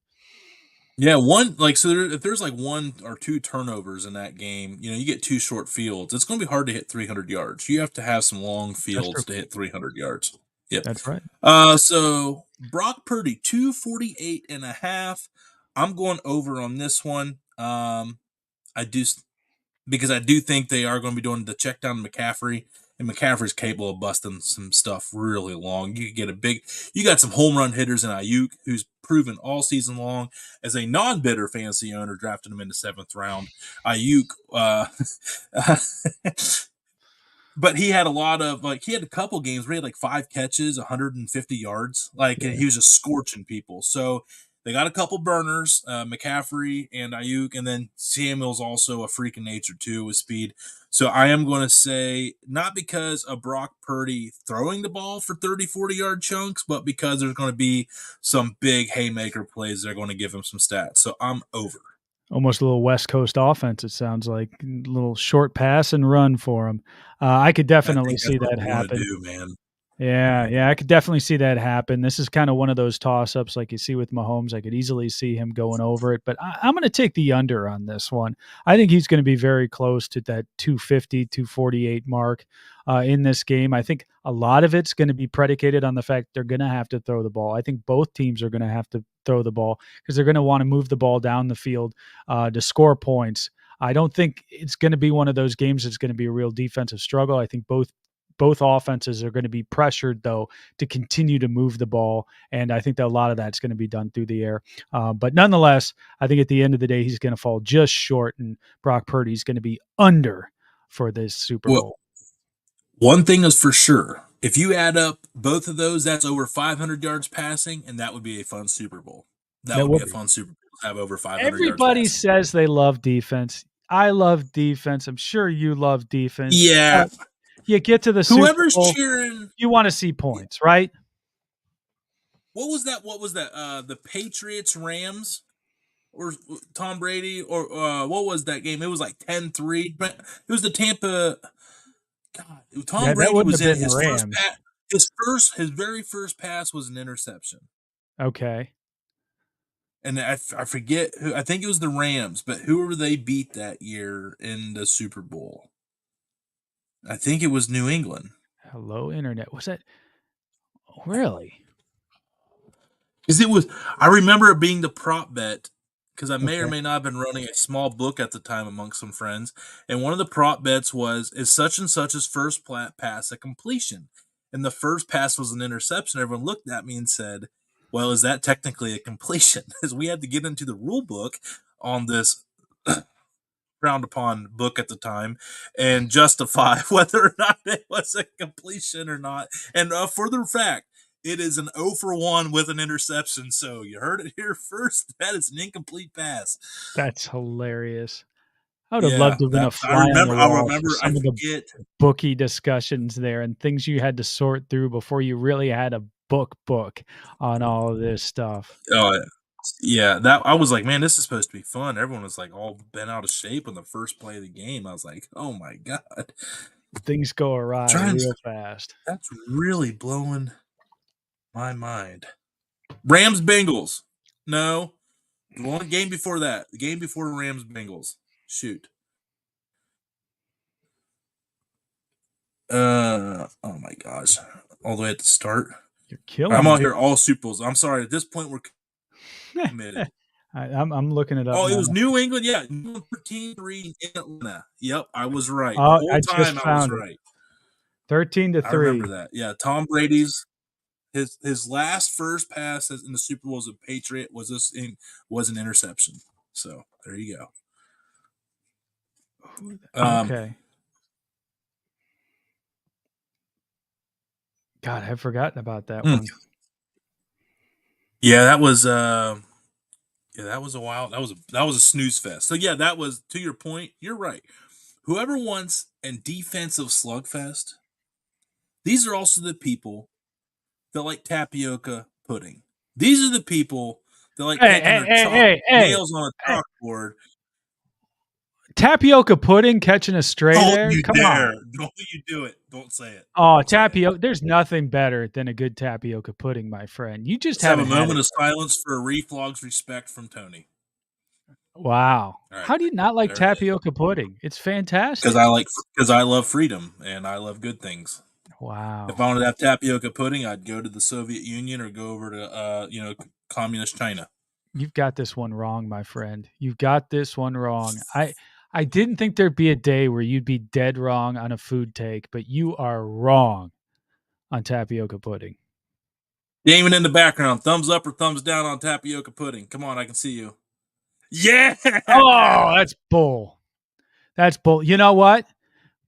yeah, one like so. If there's like 1 or 2 turnovers in that game, you get 2 short fields. It's going to be hard to hit 300 yards. You have to have some long That's true. fields to hit 300 yards. Yep. That's right. So Brock Purdy 248 and a half. I'm going over on this one. I do because I do think they are going to be doing the check down to McCaffrey, and McCaffrey's capable of busting some stuff really long. You got some home run hitters in Ayuk, who's proven all season long as a non-bitter fantasy owner, drafted him in the 7th round. Ayuk, but he had a lot of he had a couple games where he had like 5 catches, 150 yards, and Yeah. he was just scorching people. So they got a couple burners, McCaffrey and Ayuk, and then Samuel's also a freak of nature too with speed. So I am going to say not because of Brock Purdy throwing the ball for 30, 40 yard chunks, but because there's going to be some big haymaker plays that are going to give him some stats. So I'm over. Almost a little West Coast offense, it sounds like. A little short pass and run for him. I could I definitely think that's see what that they want to happen. do, man. Yeah, I could definitely see that happen. This is kind of one of those toss-ups like you see with Mahomes. I could easily see him going over it, but I'm going to take the under on this one. I think he's going to be very close to that 250, 248 mark in this game. I think a lot of it's going to be predicated on the fact they're going to have to throw the ball. I think both teams are going to have to throw the ball because they're going to want to move the ball down the field to score points. I don't think it's going to be one of those games that's going to be a real defensive struggle. I think both offenses are going to be pressured though to continue to move the ball, and I think that a lot of that's going to be done through the air. But nonetheless, I think at the end of the day, he's going to fall just short, and Brock Purdy's going to be under for this Super Well, Bowl. one thing is for sure. If you add up both of those, that's over 500 yards passing, and that would be a fun Super Bowl. That That would be will a be. fun Super Bowl to have over 500 yards Everybody passing. says they love defense. I love defense. I'm sure you love defense. Yeah. But you get to the Super Whoever's Bowl, cheering, you want to see yeah. points, right? What was that? What was that? The Patriots Rams or Tom Brady or what was that game? It was like 10-3. But it was the Tampa. God, Tom That Brady wouldn't was have in been the his first Rams. pass. His very first pass was an interception. Okay. And I forget who. I think it was the Rams, but whoever they beat that year in the Super Bowl, I think it was New England. Hello, internet. Was that really? Because it was, I remember it being the prop bet. Because I may or Okay. may not have been running a small book at the time amongst some friends, and one of the prop bets was is such and such's first pass a completion, and the first pass was an interception. Everyone looked at me and said, "Well, is that technically a completion?" Because we had to get into the rule book on this frowned upon book at the time and justify whether or not it was a completion or not. And further fact, It is an 0 for 1 with an interception. So you heard it here first. That is an incomplete pass. That's hilarious. I would have loved Yeah, to have been a that fly on the I wall for remember. I some of the forget. bookie discussions there and things you had to sort through before you really had a book on all of this stuff. Oh yeah, that I was like, man, this is supposed to be fun. Everyone was like all bent out of shape on the first play of the game. I was like, oh my god, Things go awry trying real fast. that's really blowing my mind. Rams Bengals. No, the one game before that. The game before Rams Bengals. Shoot. Oh my gosh. All the way at the start. You're I'm killing out me. here all Super Bowls. I'm sorry. At this point, we're committed. I'm looking it up Oh, it now. was New England. Yeah, New England 13-3 in Atlanta. Yep, I was right. The Oh, whole I just time I was found it. right. 13 to I remember 3. that. Yeah, Tom Brady's his last first pass in the Super Bowl as a Patriot was an interception. So there you go. Okay. God, I've forgotten about that one. Yeah, that was a while. That was a snooze fest. So yeah, that was, to your point. You're right. Whoever wants a defensive slugfest, these are also the people that like tapioca pudding. These are the people that like Hey, taking hey, their hey, hey, hey, nails on a hey. chalkboard. Tapioca pudding catching a stray Don't there? you Come on. dare. Don't you do it. Don't say it. Oh, Don't say it. tapioca. There's nothing better than a good tapioca pudding, my friend. You just Let's have a haven't had moment it of yet. silence for Reflog's respect from Tony. Wow. All right. How do you not like There it is. tapioca pudding? It's fantastic. Because I love freedom and I love good things. If Wow. I wanted to have tapioca pudding, I'd go to the Soviet Union or go over to communist China. You've got this one wrong, my friend. You've got this one wrong. I didn't think there'd be a day where you'd be dead wrong on a food take, but you are wrong on tapioca pudding. Damon in the background, thumbs up or thumbs down on tapioca pudding. Come on, I can see you. Yeah. Oh, that's bull. That's bull. You know what?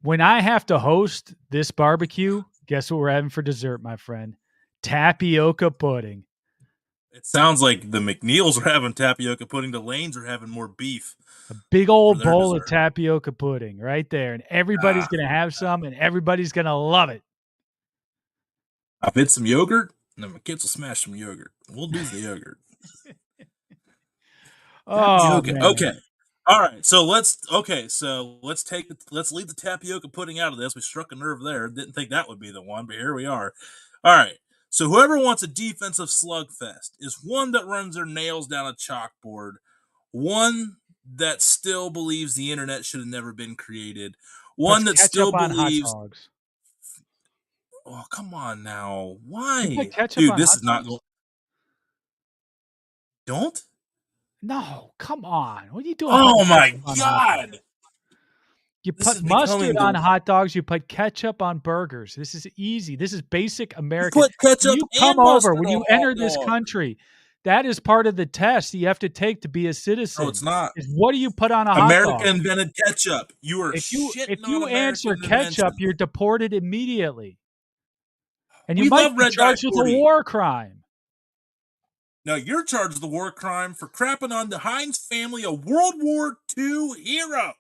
When I have to host this barbecue, guess what we're having for dessert, my friend? Tapioca pudding. It sounds like the McNeils are having tapioca pudding. The Lanes are having more beef A big for old their bowl of dessert. tapioca pudding right there. And everybody's going to have some and everybody's going to love it. I've hit some yogurt, and then my kids will smash some yogurt. We'll do the yogurt. Oh, Tapioca. man. Okay. All right. So let's leave the tapioca pudding out of this. We struck a nerve there. Didn't think that would be the one, but here we are. All right. So whoever wants a defensive slugfest is one that runs their nails down a chalkboard, one that still believes the internet should have never been created, one Puts that still ketchup on hot believes. dogs. Oh, come on now. You put Why? ketchup Dude, on this hot is not going. dogs? Don't? No, come on. What are you doing Oh putting my ketchup on hot dogs? God. You This put is mustard becoming on the. hot dogs. You put ketchup on burgers. This is easy. This is basic You American. put When ketchup you come and over, mustard when you on hot enter this dog. country, that is part of the test you have to take to be a No, citizen. it's not. Is what do you put on a hot America dog? invented ketchup. You are If shitting on you answer American ketchup, inventions. you're deported immediately, and you We might love be Red Dye charged with a 40. war crime. Now you're charged with a war crime for crapping on the Heinz family, a World War II hero.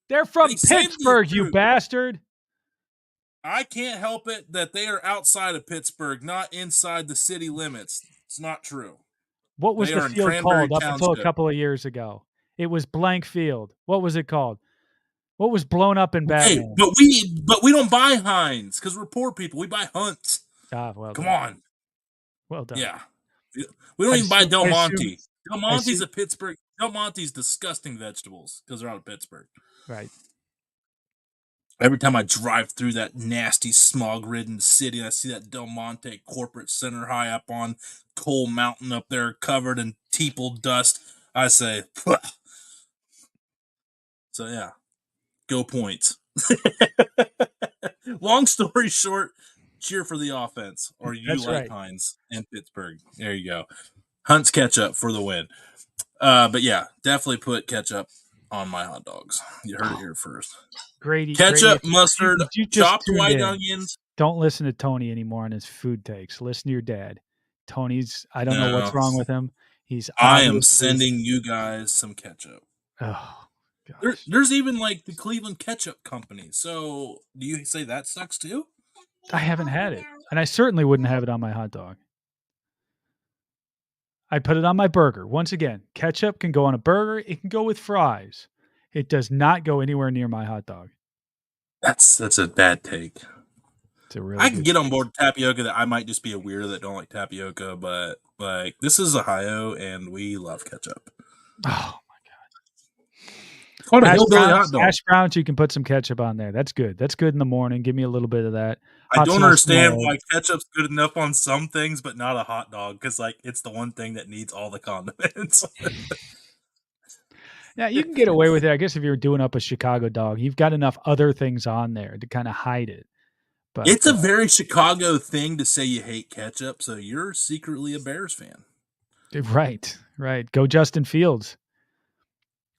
They're from They saved these Pittsburgh, you troops. bastard. I can't help it that they are outside of Pittsburgh, not inside the city limits. It's not true. What was They the are in field Cranberry called up until a Township. couple of years ago? It was blank field. What was it called? What was blown up in Okay, Batman? but we don't buy Heinz because we're poor people. We buy Hunt's. Ah, well Come done. on. Well done. Yeah. We don't even buy Del I Monte. Del Monte's assume a Pittsburgh. Del Monte's disgusting vegetables because they're out of Pittsburgh. right. Every time I drive through that nasty smog-ridden city, and I see that Del Monte corporate center high up on Coal Mountain up there, covered in teeple dust, I say, "Pwah." So yeah, go Points. Long story short, cheer for the offense, or you That's like right. Heinz and Pittsburgh. There you go. Hunt's ketchup for the win. But yeah, definitely put ketchup on my hot dogs. You heard it here first. Grady, Ketchup, if mustard, you just chopped tuned white in, onions. Don't listen to Tony anymore on his food takes. Listen to your dad. Tony's, I don't know what's No, wrong with him. He's I am obviously, sending you guys some ketchup. oh There, gosh. there's even like the Cleveland Ketchup Company. So do you say that sucks too? I haven't had it. And I certainly wouldn't have it on my hot dog. I'd put it on my burger. Once again, ketchup can go on a burger, it can go with fries. It does not go anywhere near my hot dog. That's a bad take. It's a really I can good get on take. board tapioca. That I might just be a weirdo that don't like tapioca, but like this is Ohio and we love ketchup. Oh, It's called a hash hillbilly hot browns, dog. hash browns, you can put some ketchup on there. That's good. That's good in the morning. Give me a little bit of that. I Hot don't sauce understand no. why ketchup's good enough on some things, but not a hot dog because like it's the one thing that needs all the condiments. Yeah, you can get away with it. I guess if you're doing up a Chicago dog, you've got enough other things on there to kind of hide it. But It's a very Chicago thing to say you hate ketchup, so you're secretly a Bears fan. right, right. Go Justin Fields.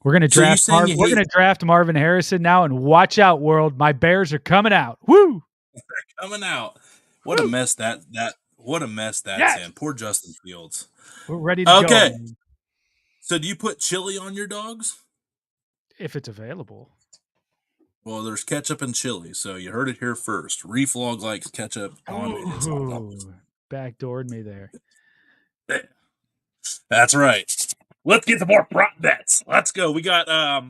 We're gonna So you draft saying you We're hate gonna draft Marvin Harrison now, and watch out, world. My Bears are coming out. Woo! coming out? What a Woo! mess what a mess that's Yes, in. Poor Justin Fields. we're ready to go, Okay, man. so do you put chili on your dogs? If it's available. Well, there's ketchup and chili, so you heard it here first. Reflog likes ketchup on his hot dogs. Ooh, backdoored me there. That's right. Let's get some more prop bets. Let's go. We got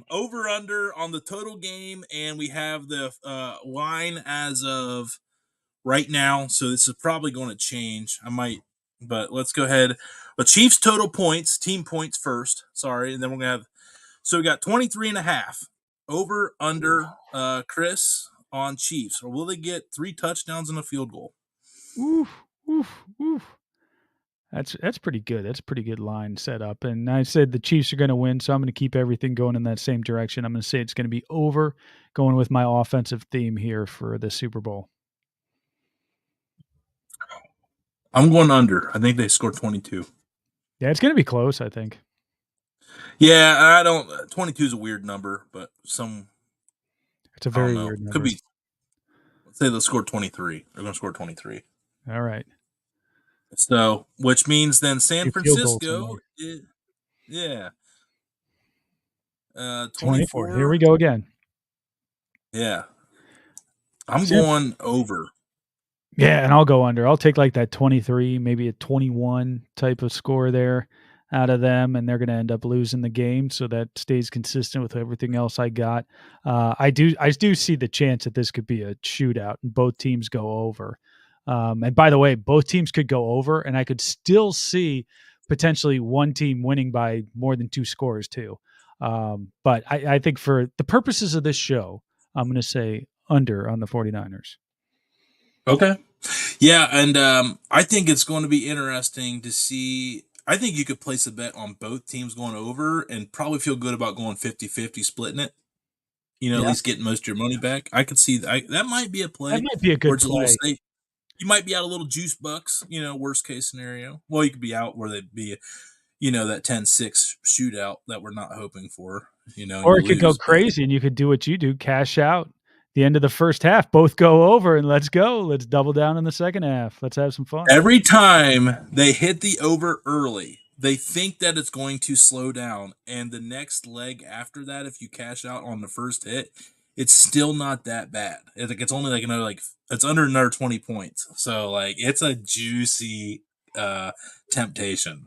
over under on the total game, and we have the line as of right now. So this is probably going to change. I might, but let's go ahead. The Chiefs total points, team points first. Sorry, and then we're gonna have. So we got 23 and a half over under Chris on Chiefs. Or will they get 3 touchdowns and a field goal? Oof, oof, oof. That's pretty good. That's a pretty good line set up. And I said the Chiefs are going to win, so I'm going to keep everything going in that same direction. I'm going to say it's going to be over, going with my offensive theme here for the Super Bowl. I'm going under. I think they scored 22. Yeah, it's going to be close, I think. Yeah, I don't. 22 is a weird number, but It's a I don't very know. weird Could number. be. Let's say they'll score 23. They're going to score 23. All right. So, which means then San Few field goals in Francisco, there. yeah, 24. Here we 24. go again. Yeah, I'm San going over. Yeah, and I'll go under. I'll take like that 23, maybe a 21 type of score there out of them, and they're going to end up losing the game. So that stays consistent with everything else I got. I do see the chance that this could be a shootout and both teams go over. And by the way, both teams could go over, and I could still see potentially one team winning by more than 2 scores too. But I think for the purposes of this show, I'm going to say under on the 49ers. Okay. Yeah, and I think it's going to be interesting to see. I think you could place a bet on both teams going over and probably feel good about going 50-50 splitting it. At Yeah. least getting most of your money back. I could see that might be a That play might be a where good it's a little play. safe. You might be out a little juice bucks, worst case scenario. Well, you could be out where they'd be, that 10-6 shootout that we're not hoping for, and Or you it could go lose. But crazy and you could do what you do, cash out the end of the first half, both go over and let's go. Let's double down in the second half. Let's have some fun. every time they hit the over early, they think that it's going to slow down. And the next leg after that, if you cash out on the first hit, it's still not that bad. It's only like it's under another 20 points. So like it's a juicy temptation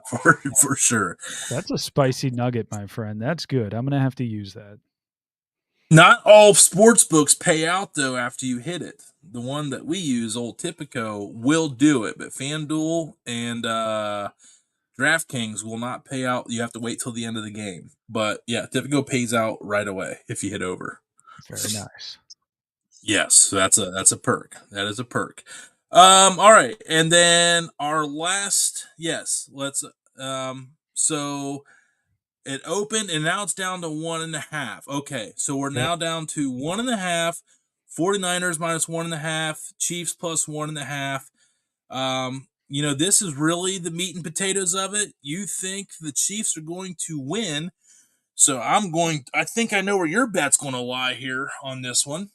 for sure. That's a spicy nugget, my friend. That's good. I'm going to have to use that. Not all sports books pay out though after you hit it. The one that we use, old Tipico, will do it, but FanDuel and DraftKings will not pay out. You have to wait till the end of the game. But yeah, Tipico pays out right away if you hit over. Very nice. Yes, so that's a perk. That is a perk. All right, and then our last, yes, let's so it opened and now it's down to 1.5. Okay, so we're Yep. now down to 1.5. 49ers minus 1.5, Chiefs plus 1.5. This is really the meat and potatoes of it. You think the Chiefs are going to win. So I think I know where your bet's going to lie here on this one.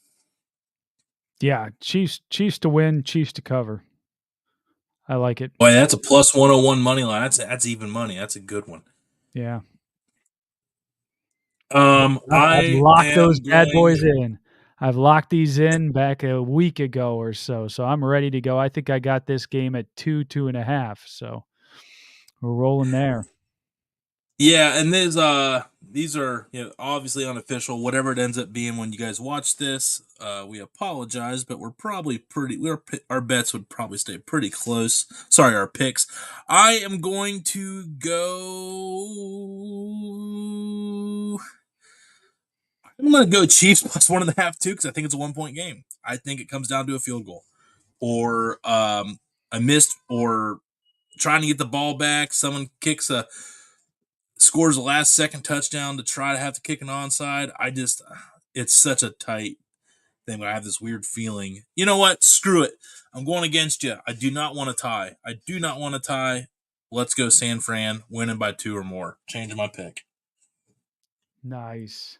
Yeah, Chiefs to win, Chiefs to cover. I like it. Boy, that's a plus 101 money line. That's even money. That's a good one. Yeah. I've I locked those am bad going. boys in. I've locked these in back a week ago or so. So I'm ready to go. I think I got this game at 2.5. So we're rolling there. Yeah, and these are obviously unofficial. Whatever it ends up being when you guys watch this, we apologize, but we're probably pretty. Our bets would probably stay pretty close. Sorry, our picks. I am going to go. I'm going to go Chiefs plus 1.5 too because I think it's a 1 point game. I think it comes down to a field goal or a missed or trying to get the ball back. Someone scores a last second touchdown to try to have to kick an onside. It's such a tight thing. But I have this weird feeling. You know what? Screw it. I'm going against you. I do not want to tie. I do not want to tie. Let's go San Fran, winning by 2 or more. Changing my pick. Nice.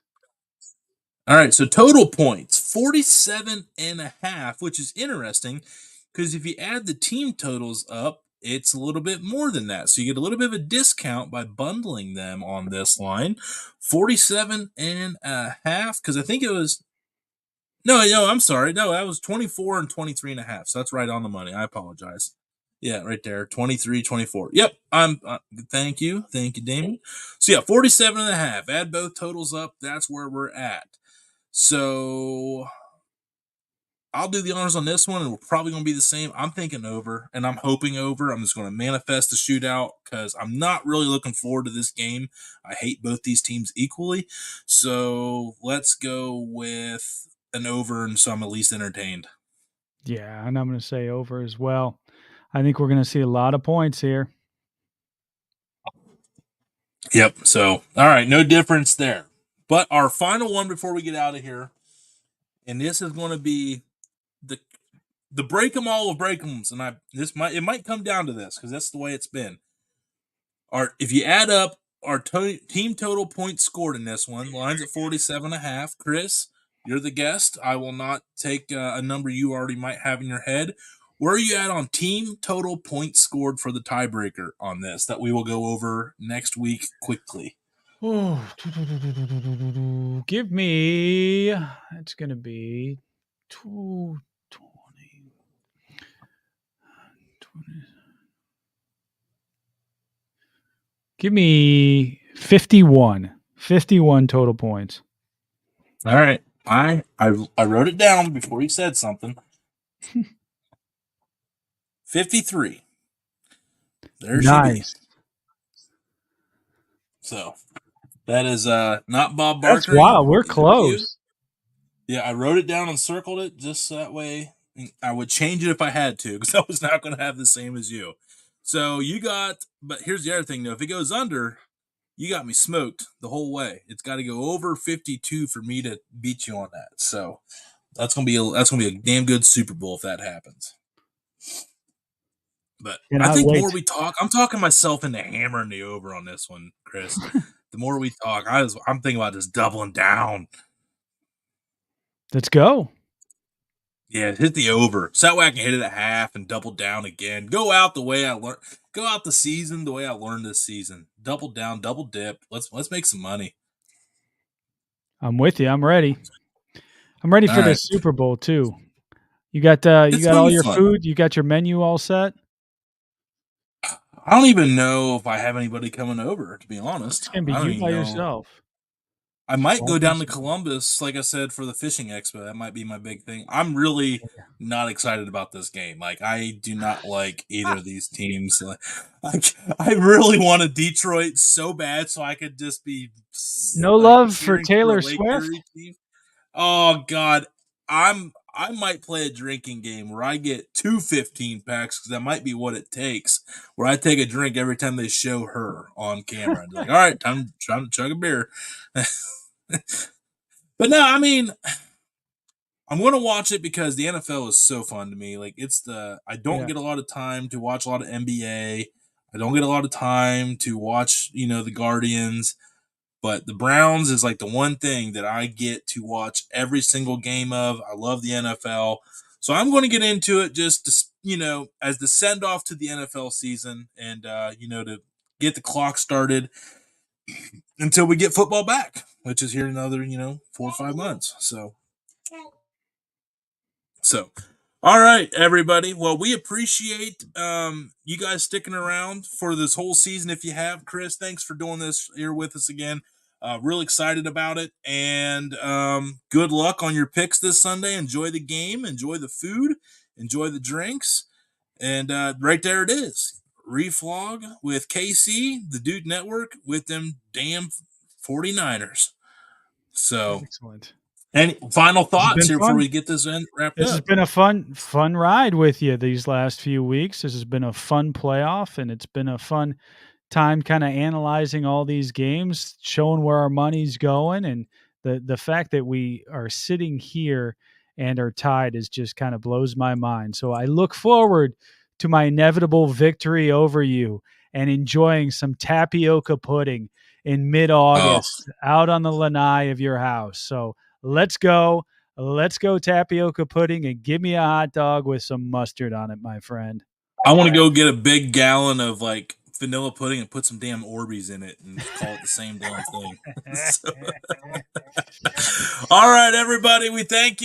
All right, so total points 47.5, which is interesting because if you add the team totals up, it's a little bit more than that. So you get a little bit of a discount by bundling them on this line. 47.5, because I think it was no, I'm sorry. No, that was 24 and 23.5. So that's right on the money. I apologize. Yeah, right there. 23, 24. Yep. Thank you. Thank you, Damon. So yeah, 47.5. Add both totals up. That's where we're at. So I'll do the honors on this one, and we're probably going to be the same. I'm thinking over, and I'm hoping over. I'm just going to manifest the shootout because I'm not really looking forward to this game. I hate both these teams equally. So let's go with an over, and so I'm at least entertained. Yeah, and I'm going to say over as well. I think we're going to see a lot of points here. Yep. So, all right, no difference there. But our final one before we get out of here, and this is going to be the break 'em all of break 'ems, and it might come down to this because that's the way it's been. If you add up our team total points scored in this one, lines at 47.5. Chris, you're the guest. I will not take a number you already might have in your head. Where are you at on team total points scored for the tiebreaker on this that we will go over next week quickly? Oh, give me. It's going to be 220. 20. Give me 51. 51 total points. All right. I wrote it down before you said something. 53. There she be. Nice. So that is not Bob That's Barker. wild. We're He's a few. close. Yeah, I wrote it down and circled it just so that way. I would change it if I had to because I was not going to have the same as you. So you got, but here's the other thing though. If it goes under, you got me smoked the whole way. It's got to go over 52 for me to beat you on that. So that's gonna be a damn good Super Bowl if that happens. But I Cannot think the wait. more we talk, I'm talking myself into hammering the over on this one, Chris. The more we talk, I'm thinking about just doubling down. Let's go. Yeah, hit the over. So that way I can hit it at half and double down again. Go out the way I learned. Go out the season the way I learned this season. Double down, double dip. Let's make some money. I'm with you. I'm ready. I'm ready All for the right, Super Bowl too. You it's got gonna all be your fun. food. You got your menu all set. I don't even know if I have anybody coming over. To be It's honest, gonna be I don't you even by know. yourself. I might All go by down to yourself. Columbus, like I said, for the fishing expo. That might be my big thing. I'm really not excited about this game. Like, I do not like either of these teams. Like, I really wanted Detroit so bad, so I could just be No like love for cheering for a Taylor Lake Swift. Erie team. Oh God, I might play a drinking game where I get two 15 packs because that might be what it takes. Where I take a drink every time they show her on camera. And like, all right, time to chug a beer. But no, I mean, I'm going to watch it because the NFL is so fun to me. Like, I don't Yeah. get a lot of time to watch a lot of NBA. I don't get a lot of time to watch, the Guardians. But the Browns is like the one thing that I get to watch every single game of. I love the NFL. So I'm going to get into it just to, as the send off to the NFL season and, to get the clock started until we get football back, which is here in another, 4 or 5 months. So, all right, everybody. Well, we appreciate you guys sticking around for this whole season. If you have, Chris, thanks for doing this here with us again. Really excited about it, and good luck on your picks this Sunday. Enjoy the game, enjoy the food, enjoy the drinks, and right there it is. Reflog with KC, the Dude Network, with them damn 49ers. So, Excellent. any final This has thoughts been here before fun. we get this wrapped This has up? been a fun ride with you these last few weeks. This has been a fun playoff, and it's been a fun time kind of analyzing all these games, showing where our money's going, and the fact that we are sitting here and are tied is just kind of blows my mind. So I look forward to my inevitable victory over you and enjoying some tapioca pudding in Oh, mid-August out on the lanai of your house. So let's go. Let's go tapioca pudding and give me a hot dog with some mustard on it, my friend. I want to go get a big gallon of like vanilla pudding and put some damn Orbeez in it and call it the same damn thing. So, all right, everybody, we thank you.